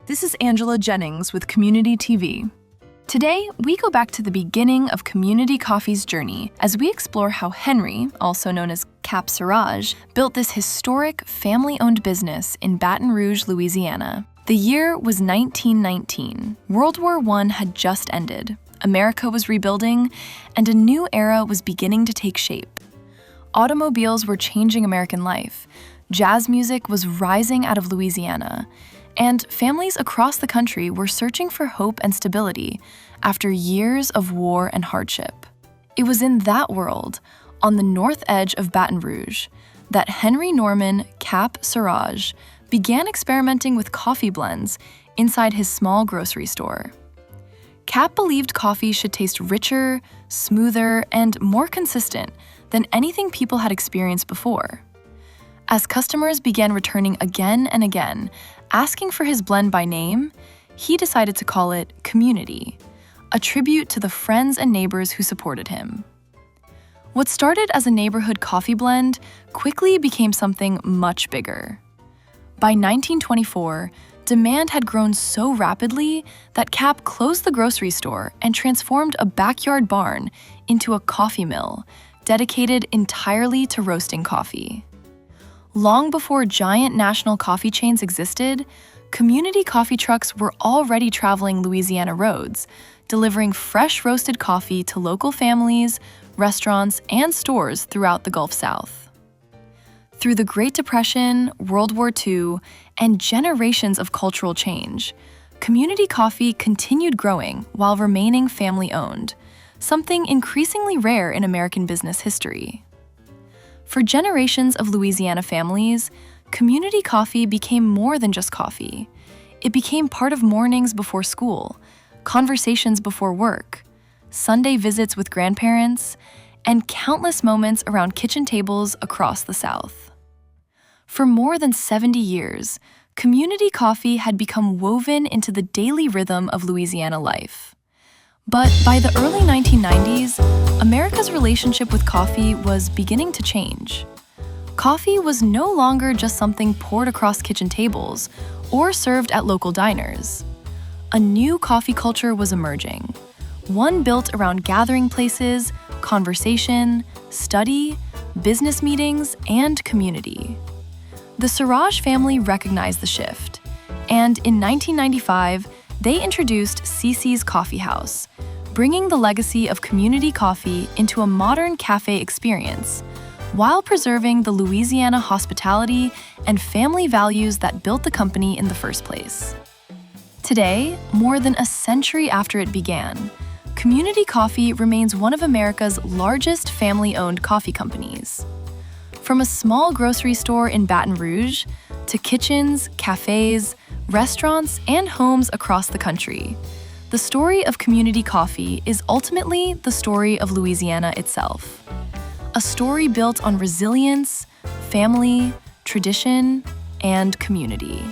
This is Angela Jennings with Community TV. Today, we go back to the beginning of Community Coffee's journey as we explore how Henry, also known as Cap Siraj, built this historic family-owned business in Baton Rouge, Louisiana. The year was 1919. World War I had just ended, America was rebuilding, and a new era was beginning to take shape. Automobiles were changing American life, jazz music was rising out of Louisiana, and families across the country were searching for hope and stability after years of war and hardship. It was in that world, on the north edge of Baton Rouge, that Henry Norman Cap Siraj began experimenting with coffee blends inside his small grocery store. Cap believed coffee should taste richer, smoother, and more consistent than anything people had experienced before. As customers began returning again and again, asking for his blend by name, he decided to call it Community, a tribute to the friends and neighbors who supported him. What started as a neighborhood coffee blend quickly became something much bigger. By 1924, demand had grown so rapidly that Cap closed the grocery store and transformed a backyard barn into a coffee mill dedicated entirely to roasting coffee. Long before giant national coffee chains existed, community coffee trucks were already traveling Louisiana roads, delivering fresh roasted coffee to local families, restaurants, and stores throughout the Gulf South. Through the Great Depression, World War II, and generations of cultural change, community coffee continued growing while remaining family-owned, something increasingly rare in American business history. For generations of Louisiana families, community coffee became more than just coffee. It became part of mornings before school, conversations before work, Sunday visits with grandparents, and countless moments around kitchen tables across the South. For more than 70 years, community coffee had become woven into the daily rhythm of Louisiana life. But by the early 1990s, America's relationship with coffee was beginning to change. Coffee was no longer just something poured across kitchen tables or served at local diners. A new coffee culture was emerging, one built around gathering places, conversation, study, business meetings, and community. The Siraj family recognized the shift, and in 1995, they introduced CiCi's Coffee House, bringing the legacy of community coffee into a modern cafe experience, while preserving the Louisiana hospitality and family values that built the company in the first place. Today, more than a century after it began, Community Coffee remains one of America's largest family-owned coffee companies. From a small grocery store in Baton Rouge to kitchens, cafes, restaurants, and homes across the country, the story of Community Coffee is ultimately the story of Louisiana itself. A story built on resilience, family, tradition, and community.